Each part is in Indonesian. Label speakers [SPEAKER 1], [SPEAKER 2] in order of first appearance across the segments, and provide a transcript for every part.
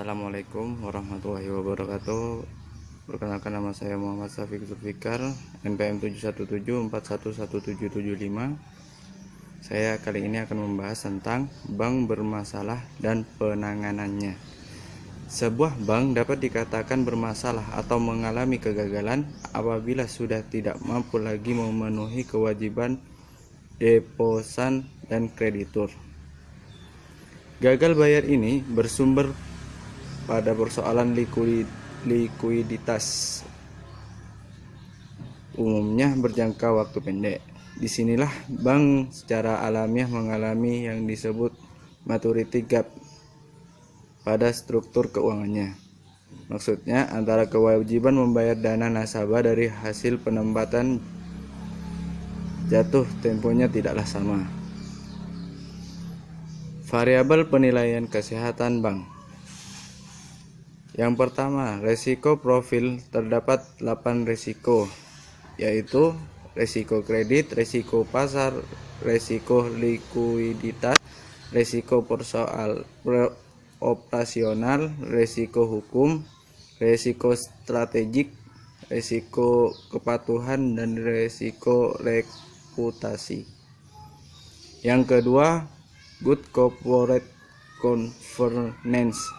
[SPEAKER 1] Assalamualaikum warahmatullahi wabarakatuh. Perkenalkan, nama saya Muhammad Syafiq Zulfikar, NPM 717411775. Saya kali ini akan membahas tentang bank bermasalah dan penanganannya. Sebuah bank dapat dikatakan bermasalah atau mengalami kegagalan apabila sudah tidak mampu lagi memenuhi kewajiban deposan dan kreditur. Gagal bayar ini bersumber pada persoalan likuiditas, umumnya berjangka waktu pendek. Disinilah bank secara alamiah mengalami yang disebut maturity gap pada struktur keuangannya. Maksudnya, antara kewajiban membayar dana nasabah dari hasil penempatan jatuh temponya tidaklah sama. Variabel penilaian kesehatan bank. Yang pertama, resiko profil. Terdapat 8 resiko, yaitu resiko kredit, resiko pasar, resiko likuiditas, resiko operasional, resiko hukum, resiko strategik, resiko kepatuhan, dan resiko reputasi. Yang kedua, good corporate governance.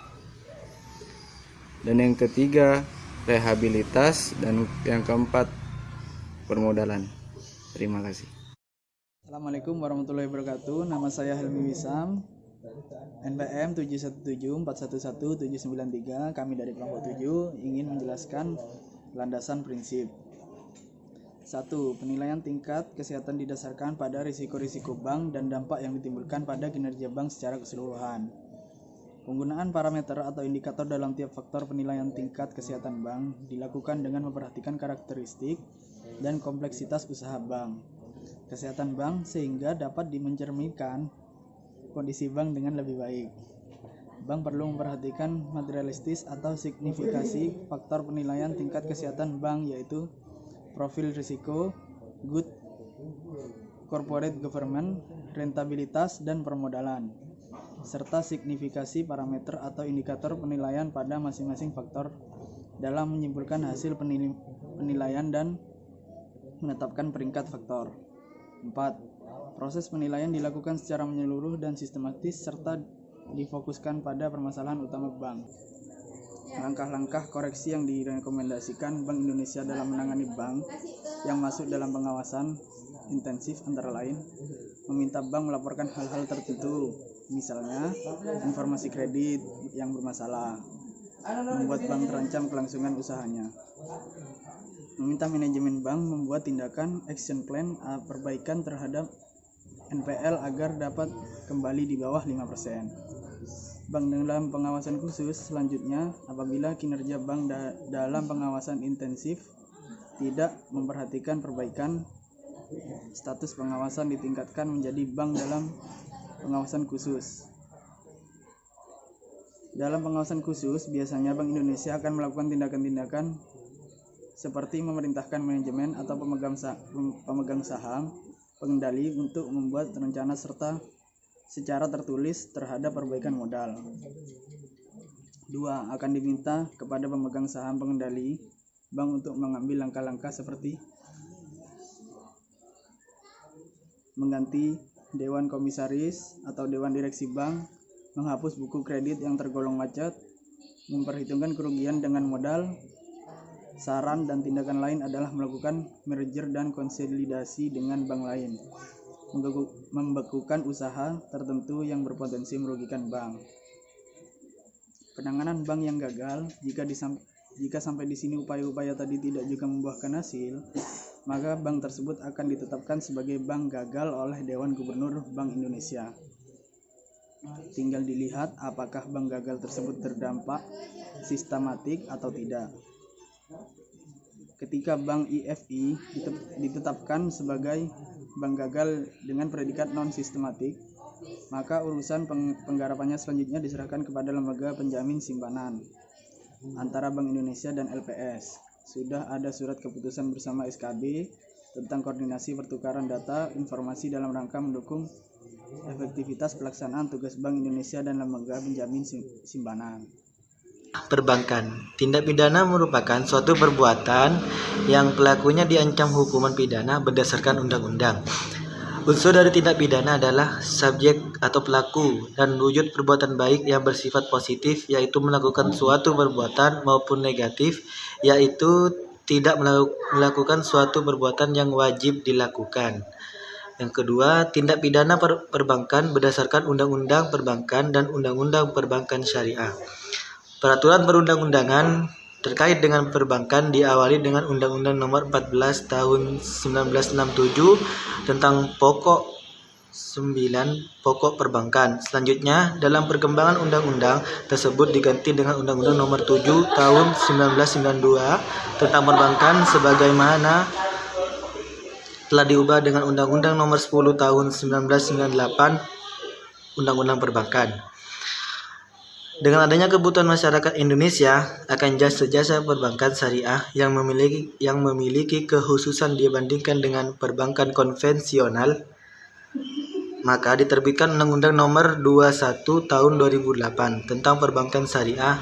[SPEAKER 1] Dan yang ketiga, rehabilitas. Dan yang keempat, permodalan. Terima kasih.
[SPEAKER 2] Assalamualaikum warahmatullahi wabarakatuh. Nama saya Helmi Wisam, NPM 717411793. Kami dari kelompok 7 ingin menjelaskan landasan prinsip. 1. Penilaian tingkat kesehatan didasarkan pada risiko-risiko bank dan dampak yang ditimbulkan pada kinerja bank secara keseluruhan. Penggunaan parameter atau indikator dalam tiap faktor penilaian tingkat kesehatan bank dilakukan dengan memperhatikan karakteristik dan kompleksitas usaha bank, kesehatan bank, sehingga dapat mencerminkan kondisi bank dengan lebih baik. Bank perlu memperhatikan materialistis atau signifikasi faktor penilaian tingkat kesehatan bank, yaitu profil risiko, good corporate governance, rentabilitas, dan permodalan, serta signifikasi parameter atau indikator penilaian pada masing-masing faktor dalam menyimpulkan hasil penilaian dan menetapkan peringkat faktor. 4. Proses penilaian dilakukan secara menyeluruh dan sistematis serta difokuskan pada permasalahan utama bank. Langkah-langkah koreksi yang direkomendasikan Bank Indonesia dalam menangani bank yang masuk dalam pengawasan intensif antara lain meminta bank melaporkan hal-hal tertentu, misalnya informasi kredit yang bermasalah, membuat bank terancam kelangsungan usahanya, meminta manajemen bank membuat tindakan action plan perbaikan terhadap NPL agar dapat kembali di bawah 5%. Bank dalam pengawasan khusus selanjutnya, apabila kinerja bank dalam pengawasan intensif tidak memperhatikan perbaikan, status pengawasan ditingkatkan menjadi bank dalam pengawasan khusus. Dalam pengawasan khusus, biasanya Bank Indonesia akan melakukan tindakan-tindakan seperti memerintahkan manajemen atau pemegang saham, pengendali untuk membuat rencana serta secara tertulis terhadap perbaikan modal. 2. Akan diminta kepada pemegang saham pengendali bank untuk mengambil langkah-langkah seperti mengganti dewan komisaris atau dewan direksi bank, menghapus buku kredit yang tergolong macet, memperhitungkan kerugian dengan modal. Saran dan tindakan lain adalah melakukan merger dan konsolidasi dengan bank lain, membekukan usaha tertentu yang berpotensi merugikan bank. Penanganan bank yang gagal. Jika sampai di sini upaya-upaya tadi tidak juga membuahkan hasil, maka bank tersebut akan ditetapkan sebagai bank gagal oleh Dewan Gubernur Bank Indonesia. Tinggal dilihat apakah bank gagal tersebut terdampak sistematik atau tidak. Ketika bank IFI ditetapkan sebagai bank gagal dengan predikat non-sistematik, maka urusan penggarapannya selanjutnya diserahkan kepada lembaga penjamin simpanan antara Bank Indonesia dan LPS. Sudah ada surat keputusan bersama SKB tentang koordinasi pertukaran data informasi dalam rangka mendukung efektivitas pelaksanaan tugas Bank Indonesia dan lembaga penjamin simpanan.
[SPEAKER 3] perbankan. Tindak pidana merupakan suatu perbuatan yang pelakunya diancam hukuman pidana berdasarkan undang-undang. Unsur dari tindak pidana adalah subjek atau pelaku dan wujud perbuatan baik yang bersifat positif, yaitu melakukan suatu perbuatan, maupun negatif, yaitu tidak melakukan suatu perbuatan yang wajib dilakukan. Yang kedua, tindak pidana perbankan berdasarkan Undang-Undang Perbankan dan Undang-Undang Perbankan Syariah. Peraturan perundang-undangan terkait dengan perbankan diawali dengan Undang-Undang Nomor 14 Tahun 1967 tentang pokok perbankan. Selanjutnya, dalam perkembangan undang-undang tersebut diganti dengan Undang-Undang Nomor 7 Tahun 1992 tentang perbankan, sebagaimana telah diubah dengan Undang-Undang Nomor 10 Tahun 1998 Undang-Undang Perbankan. Dengan adanya kebutuhan masyarakat Indonesia akan jasa-jasa perbankan syariah yang memiliki kekhususan dibandingkan dengan perbankan konvensional, maka diterbitkan Undang-Undang Nomor 21 Tahun 2008 tentang perbankan syariah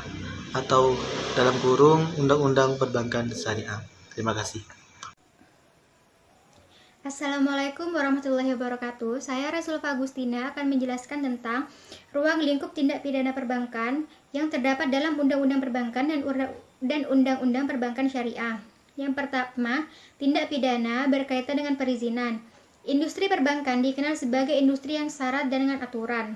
[SPEAKER 3] atau dalam kurung Undang-Undang Perbankan Syariah. Terima kasih.
[SPEAKER 4] Assalamualaikum warahmatullahi wabarakatuh. Saya Rasulfa Agustina akan menjelaskan tentang ruang lingkup tindak pidana perbankan yang terdapat dalam Undang-Undang Perbankan dan Undang-Undang Perbankan Syariah. Yang pertama, tindak pidana berkaitan dengan perizinan. Industri perbankan dikenal sebagai industri yang syarat dan dengan aturan.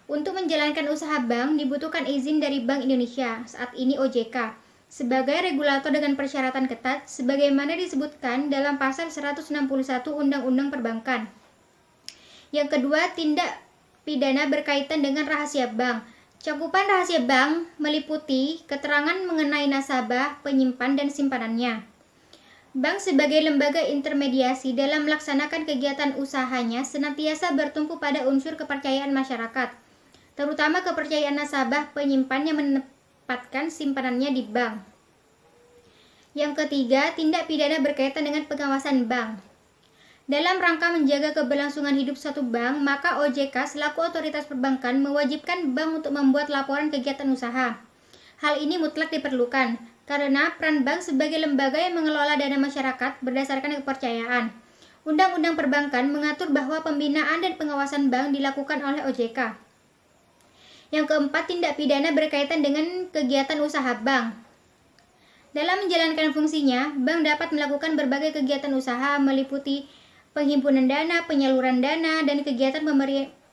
[SPEAKER 4] Untuk menjalankan usaha bank dibutuhkan izin dari Bank Indonesia, saat ini OJK, sebagai regulator dengan persyaratan ketat sebagaimana disebutkan dalam pasal 161 Undang-Undang Perbankan. Yang kedua, tindak pidana berkaitan dengan rahasia bank. Cakupan rahasia bank meliputi keterangan mengenai nasabah, penyimpan, dan simpanannya. Bank sebagai lembaga intermediasi dalam melaksanakan kegiatan usahanya senantiasa bertumpu pada unsur kepercayaan masyarakat, terutama kepercayaan nasabah penyimpan yang menempatkan simpanannya di bank. Yang ketiga, tindak pidana berkaitan dengan pengawasan bank. Dalam rangka menjaga keberlangsungan hidup suatu bank, maka OJK selaku otoritas perbankan mewajibkan bank untuk membuat laporan kegiatan usaha. Hal ini mutlak diperlukan, karena peran bank sebagai lembaga yang mengelola dana masyarakat berdasarkan kepercayaan. Undang-Undang Perbankan mengatur bahwa pembinaan dan pengawasan bank dilakukan oleh OJK. Yang keempat, tindak pidana berkaitan dengan kegiatan usaha bank. Dalam menjalankan fungsinya, bank dapat melakukan berbagai kegiatan usaha meliputi penghimpunan dana, penyaluran dana, dan kegiatan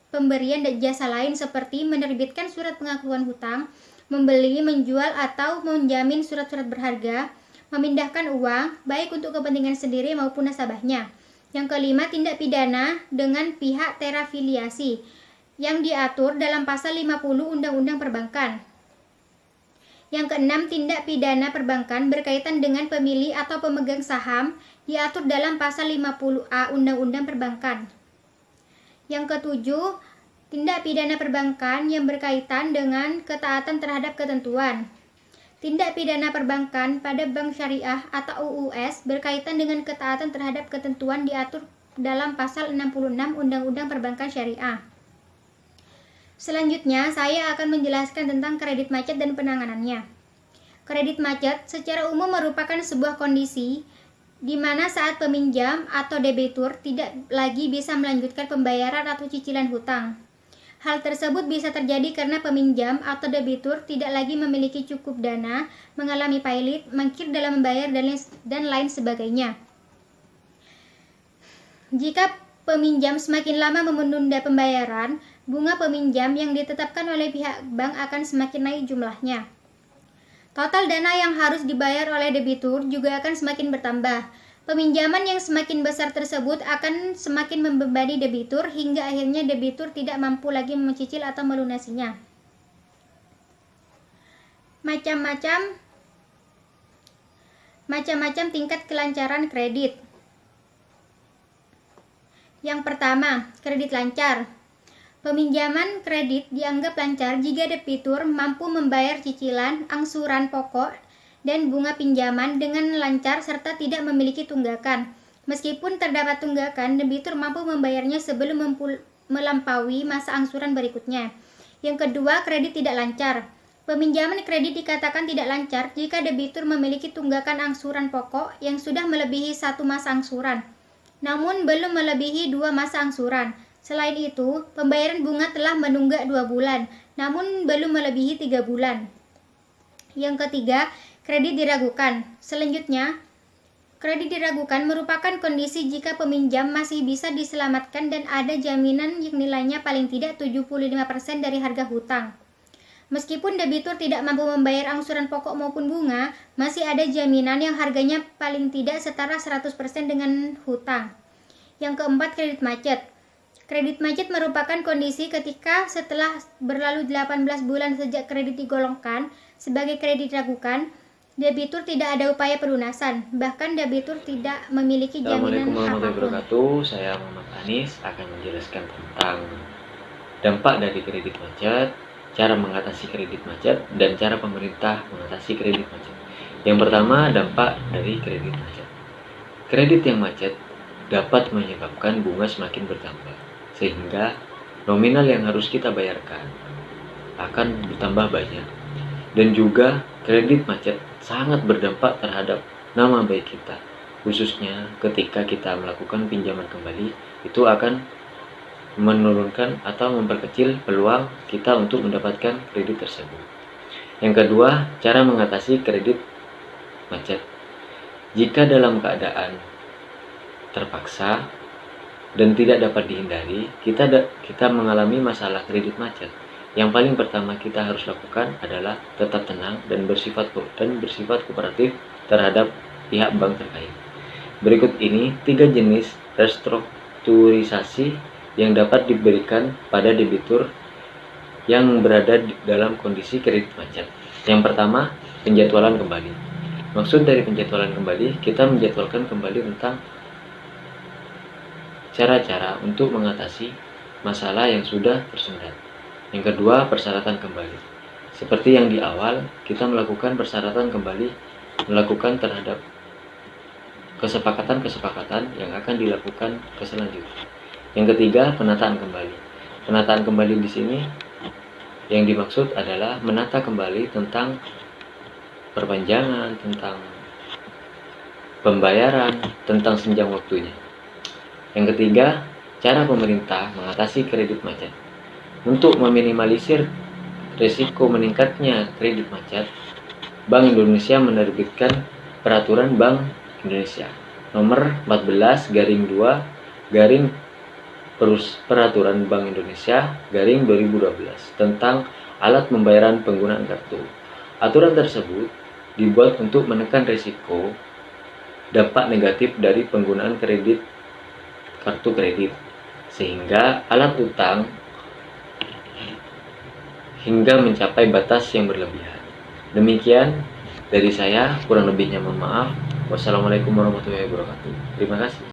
[SPEAKER 4] pemberian dan jasa lain seperti menerbitkan surat pengakuan hutang, membeli, menjual, atau menjamin surat-surat berharga, memindahkan uang, baik untuk kepentingan sendiri maupun nasabahnya. Yang kelima, tindak pidana dengan pihak terafiliasi yang diatur dalam pasal 50 Undang-Undang Perbankan. Yang keenam, tindak pidana perbankan berkaitan dengan pemilih atau pemegang saham diatur dalam pasal 50A Undang-Undang Perbankan. Yang ketujuh, tindak pidana perbankan yang berkaitan dengan ketaatan terhadap ketentuan. Tindak pidana perbankan pada bank syariah atau UUS berkaitan dengan ketaatan terhadap ketentuan diatur dalam pasal 66 Undang-Undang Perbankan Syariah. Selanjutnya, saya akan menjelaskan tentang kredit macet dan penanganannya. Kredit macet secara umum merupakan sebuah kondisi di mana saat peminjam atau debitur tidak lagi bisa melanjutkan pembayaran atau cicilan hutang. Hal tersebut bisa terjadi karena peminjam atau debitur tidak lagi memiliki cukup dana, mengalami pailit, mangkir dalam membayar, dan lain sebagainya. Jika peminjam semakin lama menunda pembayaran, bunga peminjam yang ditetapkan oleh pihak bank akan semakin naik jumlahnya. Total dana yang harus dibayar oleh debitur juga akan semakin bertambah. Peminjaman yang semakin besar tersebut akan semakin membebani debitur hingga akhirnya debitur tidak mampu lagi mencicil atau melunasinya. Macam-macam tingkat kelancaran kredit. Yang pertama, kredit lancar. Peminjaman kredit dianggap lancar jika debitur mampu membayar cicilan, angsuran pokok, dan bunga pinjaman dengan lancar serta tidak memiliki tunggakan. Meskipun terdapat tunggakan, debitur mampu membayarnya sebelum melampaui masa angsuran berikutnya. Yang kedua, kredit tidak lancar. Peminjaman kredit dikatakan tidak lancar jika debitur memiliki tunggakan angsuran pokok yang sudah melebihi 1 masa angsuran, namun belum melebihi 2 masa angsuran. Selain itu, pembayaran bunga telah menunggak 2 bulan, namun belum melebihi 3 bulan. Yang ketiga, kredit diragukan. Selanjutnya, kredit diragukan merupakan kondisi jika peminjam masih bisa diselamatkan dan ada jaminan yang nilainya paling tidak 75% dari harga hutang. Meskipun debitur tidak mampu membayar angsuran pokok maupun bunga, masih ada jaminan yang harganya paling tidak setara 100% dengan hutang. Yang keempat, kredit macet. Kredit macet merupakan kondisi ketika setelah berlalu 18 bulan sejak kredit digolongkan sebagai kredit diragukan, debitur tidak ada upaya pelunasan, bahkan debitur tidak memiliki jaminan
[SPEAKER 5] Assalamualaikum warahmatullahi
[SPEAKER 4] apapun.
[SPEAKER 5] wabarakatuh. Saya Muhammad Anis akan menjelaskan tentang dampak dari kredit macet, cara mengatasi kredit macet, dan cara pemerintah mengatasi kredit macet. Yang pertama, dampak dari kredit macet. Kredit yang macet dapat menyebabkan bunga semakin bertambah, sehingga nominal yang harus kita bayarkan akan bertambah banyak. Dan juga kredit macet sangat berdampak terhadap nama baik kita, khususnya ketika kita melakukan pinjaman kembali, itu akan menurunkan atau memperkecil peluang kita untuk mendapatkan kredit tersebut. Yang kedua, cara mengatasi kredit macet. Jika dalam keadaan terpaksa dan tidak dapat dihindari, kita mengalami masalah kredit macet. Yang paling pertama kita harus lakukan adalah tetap tenang dan bersifat kooperatif terhadap pihak bank terkait. Berikut ini 3 jenis restrukturisasi yang dapat diberikan pada debitur yang berada dalam kondisi kredit macet. Yang pertama, penjadwalan kembali. Maksud dari penjadwalan kembali, kita menjadwalkan kembali tentang cara-cara untuk mengatasi masalah yang sudah tersendat. Yang kedua, persyaratan kembali. Seperti yang di awal, kita melakukan persyaratan kembali, melakukan terhadap kesepakatan-kesepakatan yang akan dilakukan ke selanjutnya. Yang ketiga, penataan kembali. Penataan kembali di sini yang dimaksud adalah menata kembali tentang perpanjangan, tentang pembayaran, tentang senjang waktunya. Yang ketiga, cara pemerintah mengatasi kredit macet. Untuk meminimalisir risiko meningkatnya kredit macet, Bank Indonesia menerbitkan Peraturan Bank Indonesia Nomor 14/2 Peraturan Bank Indonesia (2012) tentang alat pembayaran penggunaan kartu. Aturan tersebut dibuat untuk menekan risiko dampak negatif dari penggunaan kartu kredit, sehingga alat utang hingga mencapai batas yang berlebihan. Demikian dari saya, kurang lebihnya mohon maaf. Wassalamualaikum warahmatullahi wabarakatuh. Terima kasih.